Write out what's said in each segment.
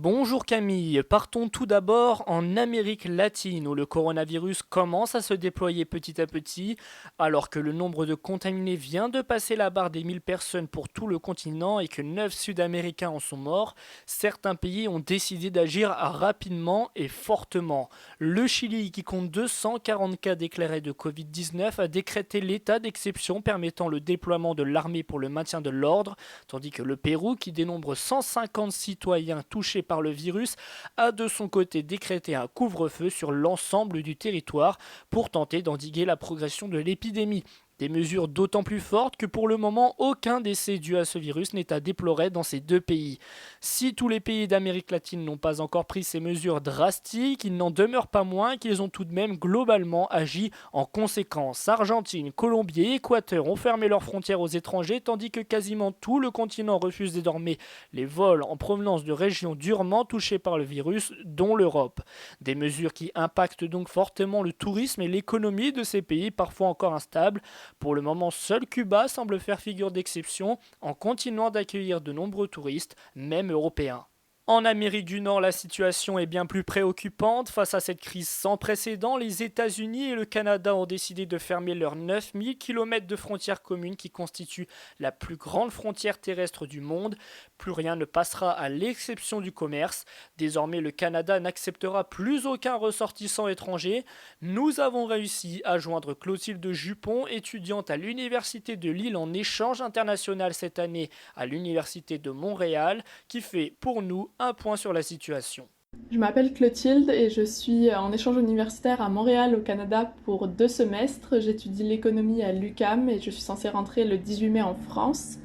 Bonjour Camille, partons tout d'abord en Amérique latine où le coronavirus commence à se déployer petit à petit alors que le nombre de contaminés vient de passer la barre des 1000 personnes pour tout le continent et que 9 Sud-Américains en sont morts. Certains pays ont décidé d'agir rapidement et fortement. Le Chili, qui compte 240 cas déclarés de Covid-19, a décrété l'état d'exception permettant le déploiement de l'armée pour le maintien de l'ordre, tandis que le Pérou, qui dénombre 150 citoyens touchés par le virus, a de son côté décrété un couvre-feu sur l'ensemble du territoire pour tenter d'endiguer la progression de l'épidémie. Des mesures d'autant plus fortes que pour le moment, aucun décès dû à ce virus n'est à déplorer dans ces deux pays. Si tous les pays d'Amérique latine n'ont pas encore pris ces mesures drastiques, il n'en demeure pas moins qu'ils ont tout de même globalement agi en conséquence. Argentine, Colombie et Équateur ont fermé leurs frontières aux étrangers, tandis que quasiment tout le continent refuse désormais les vols en provenance de régions durement touchées par le virus, dont l'Europe. Des mesures qui impactent donc fortement le tourisme et l'économie de ces pays parfois encore instables. Pour le moment, seul Cuba semble faire figure d'exception en continuant d'accueillir de nombreux touristes, même européens. En Amérique du Nord, la situation est bien plus préoccupante. Face à cette crise sans précédent, les États-Unis et le Canada ont décidé de fermer leurs 9000 km de frontières communes qui constituent la plus grande frontière terrestre du monde. Plus rien ne passera à l'exception du commerce. Désormais, le Canada n'acceptera plus aucun ressortissant étranger. Nous avons réussi à joindre Clotilde Jupon, étudiante à l'Université de Lille en échange international cette année à l'Université de Montréal, qui fait pour nous un point sur la situation. Je m'appelle Clotilde et je suis en échange universitaire à Montréal au Canada pour 2 semestres. J'étudie l'économie à l'UQAM et je suis censée rentrer le 18 mai en France.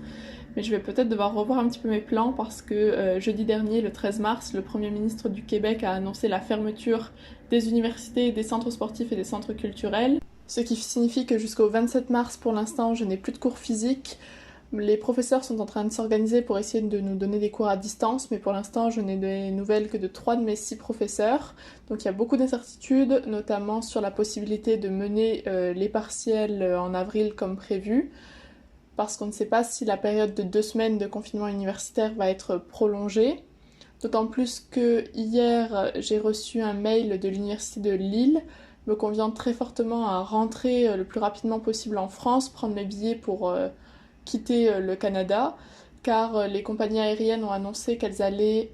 Mais je vais peut-être devoir revoir un petit peu mes plans parce que jeudi dernier, le 13 mars, le Premier ministre du Québec a annoncé la fermeture des universités, des centres sportifs et des centres culturels. Ce qui signifie que jusqu'au 27 mars, pour l'instant, je n'ai plus de cours physiques. Les professeurs sont en train de s'organiser pour essayer de nous donner des cours à distance, mais pour l'instant, je n'ai des nouvelles que de 3 de mes 6 professeurs. Donc il y a beaucoup d'incertitudes, notamment sur la possibilité de mener les partiels en avril comme prévu, parce qu'on ne sait pas si la période de 2 semaines de confinement universitaire va être prolongée. D'autant plus que hier, j'ai reçu un mail de l'Université de Lille me conviant très fortement à rentrer le plus rapidement possible en France, prendre mes billets pour quitter le Canada, car les compagnies aériennes ont annoncé qu'elles allaient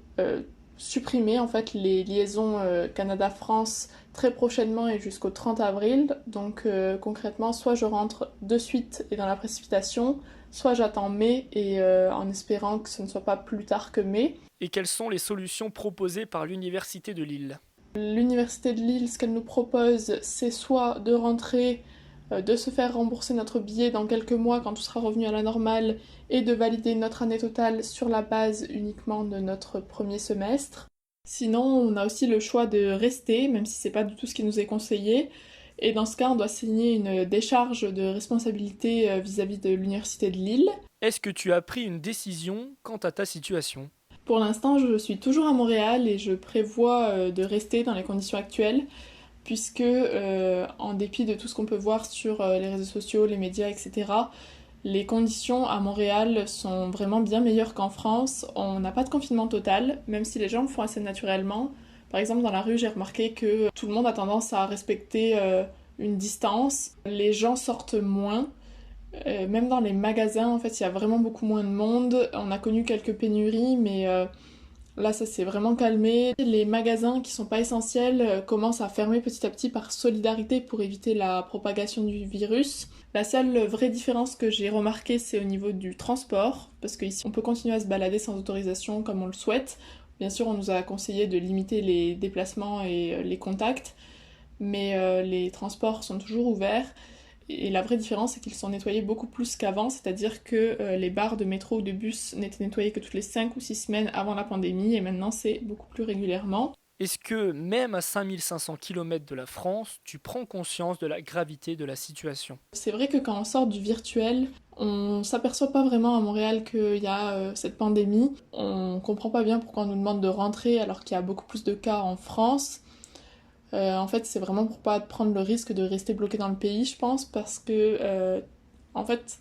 supprimer en fait les liaisons Canada-France très prochainement et jusqu'au 30 avril. Donc concrètement, soit je rentre de suite et dans la précipitation, soit j'attends mai et en espérant que ce ne soit pas plus tard que mai. Et quelles sont les solutions proposées par l'Université de Lille? L'Université de Lille, ce qu'elle nous propose, c'est soit de rentrer, de se faire rembourser notre billet dans quelques mois quand tout sera revenu à la normale et de valider notre année totale sur la base uniquement de notre premier semestre. Sinon, on a aussi le choix de rester, même si c'est pas du tout ce qui nous est conseillé. Et dans ce cas, on doit signer une décharge de responsabilité vis-à-vis de l'Université de Lille. Est-ce que tu as pris une décision quant à ta situation? Pour l'instant, je suis toujours à Montréal et je prévois de rester dans les conditions actuelles, puisque en dépit de tout ce qu'on peut voir sur les réseaux sociaux, les médias, etc., les conditions à Montréal sont vraiment bien meilleures qu'en France. On n'a pas de confinement total, même si les gens le font assez naturellement. Par exemple, dans la rue, j'ai remarqué que tout le monde a tendance à respecter une distance. Les gens sortent moins. Même dans les magasins, en fait, il y a vraiment beaucoup moins de monde. On a connu quelques pénuries, mais là, ça s'est vraiment calmé. Les magasins qui sont pas essentiels commencent à fermer petit à petit par solidarité pour éviter la propagation du virus. La seule vraie différence que j'ai remarquée, c'est au niveau du transport, parce qu'ici, on peut continuer à se balader sans autorisation comme on le souhaite. Bien sûr, on nous a conseillé de limiter les déplacements et les contacts, mais les transports sont toujours ouverts. Et la vraie différence, c'est qu'ils sont nettoyés beaucoup plus qu'avant, c'est-à-dire que les barres de métro ou de bus n'étaient nettoyées que toutes les 5 ou 6 semaines avant la pandémie, et maintenant c'est beaucoup plus régulièrement. Est-ce que, même à 5500 km de la France, tu prends conscience de la gravité de la situation? C'est vrai que quand on sort du virtuel, on s'aperçoit pas vraiment à Montréal qu'il y a cette pandémie. On comprend pas bien pourquoi on nous demande de rentrer alors qu'il y a beaucoup plus de cas en France. En fait, c'est vraiment pour pas prendre le risque de rester bloqué dans le pays, je pense, parce que, en fait,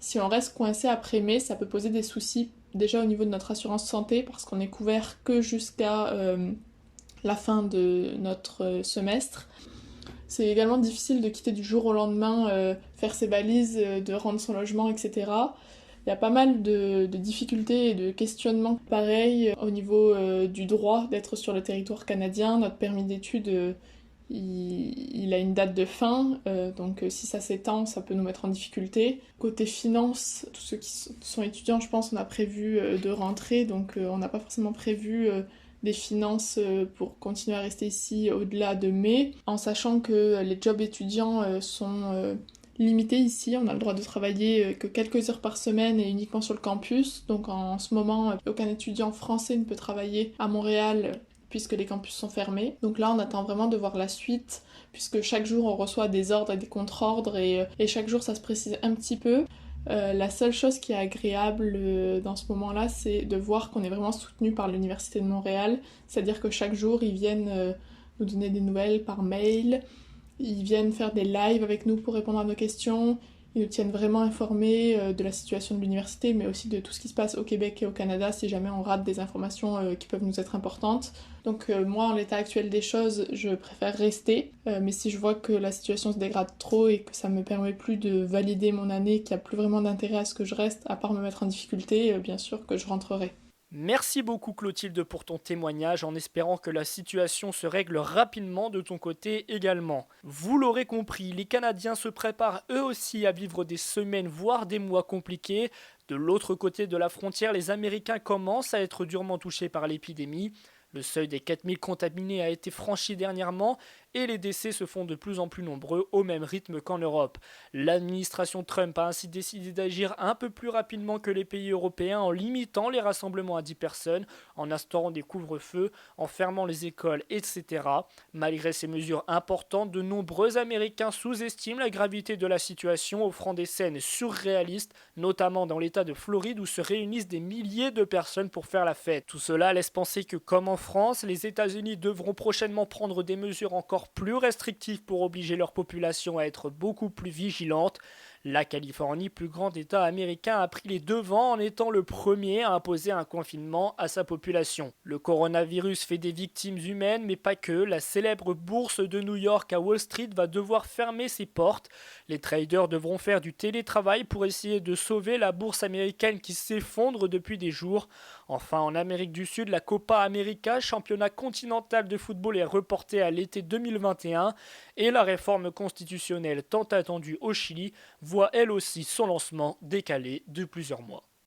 si on reste coincé après mai, ça peut poser des soucis déjà au niveau de notre assurance santé, parce qu'on est couvert que jusqu'à la fin de notre semestre. C'est également difficile de quitter du jour au lendemain, faire ses valises, de rendre son logement, etc. Il y a pas mal de difficultés et de questionnements pareils au niveau du droit d'être sur le territoire canadien. Notre permis d'études, il a une date de fin, donc si ça s'étend, ça peut nous mettre en difficulté. Côté finance, tous ceux qui sont étudiants, je pense, on a prévu de rentrer, donc on n'a pas forcément prévu des finances pour continuer à rester ici au-delà de mai, en sachant que les jobs étudiants sont limité ici, on a le droit de travailler que quelques heures par semaine et uniquement sur le campus. Donc en ce moment, aucun étudiant français ne peut travailler à Montréal puisque les campus sont fermés. Donc là, on attend vraiment de voir la suite puisque chaque jour, on reçoit des ordres et des contre-ordres et chaque jour, ça se précise un petit peu. La seule chose qui est agréable dans ce moment-là, c'est de voir qu'on est vraiment soutenu par l'Université de Montréal. C'est-à-dire que chaque jour, ils viennent nous donner des nouvelles par mail. Ils viennent faire des lives avec nous pour répondre à nos questions. Ils nous tiennent vraiment informés de la situation de l'université, mais aussi de tout ce qui se passe au Québec et au Canada si jamais on rate des informations qui peuvent nous être importantes. Donc moi, en l'état actuel des choses, je préfère rester. Mais si je vois que la situation se dégrade trop et que ça me permet plus de valider mon année, qu'il n'y a plus vraiment d'intérêt à ce que je reste, à part me mettre en difficulté, bien sûr que je rentrerai. Merci beaucoup Clotilde pour ton témoignage en espérant que la situation se règle rapidement de ton côté également. Vous l'aurez compris, les Canadiens se préparent eux aussi à vivre des semaines voire des mois compliqués. De l'autre côté de la frontière, les Américains commencent à être durement touchés par l'épidémie. Le seuil des 4000 contaminés a été franchi dernièrement et les décès se font de plus en plus nombreux au même rythme qu'en Europe. L'administration Trump a ainsi décidé d'agir un peu plus rapidement que les pays européens en limitant les rassemblements à 10 personnes, en instaurant des couvre-feux, en fermant les écoles, etc. Malgré ces mesures importantes, de nombreux Américains sous-estiment la gravité de la situation, offrant des scènes surréalistes, notamment dans l'État de Floride où se réunissent des milliers de personnes pour faire la fête. Tout cela laisse penser que, comme en France, les États-Unis devront prochainement prendre des mesures encore plus restrictives pour obliger leur population à être beaucoup plus vigilante. La Californie, plus grand État américain, a pris les devants en étant le premier à imposer un confinement à sa population. Le coronavirus fait des victimes humaines, mais pas que. La célèbre bourse de New York à Wall Street va devoir fermer ses portes. Les traders devront faire du télétravail pour essayer de sauver la bourse américaine qui s'effondre depuis des jours. Enfin, en Amérique du Sud, la Copa América, championnat continental de football, est reportée à l'été 2021 et la réforme constitutionnelle tant attendue au Chili voit elle aussi son lancement décalé de plusieurs mois.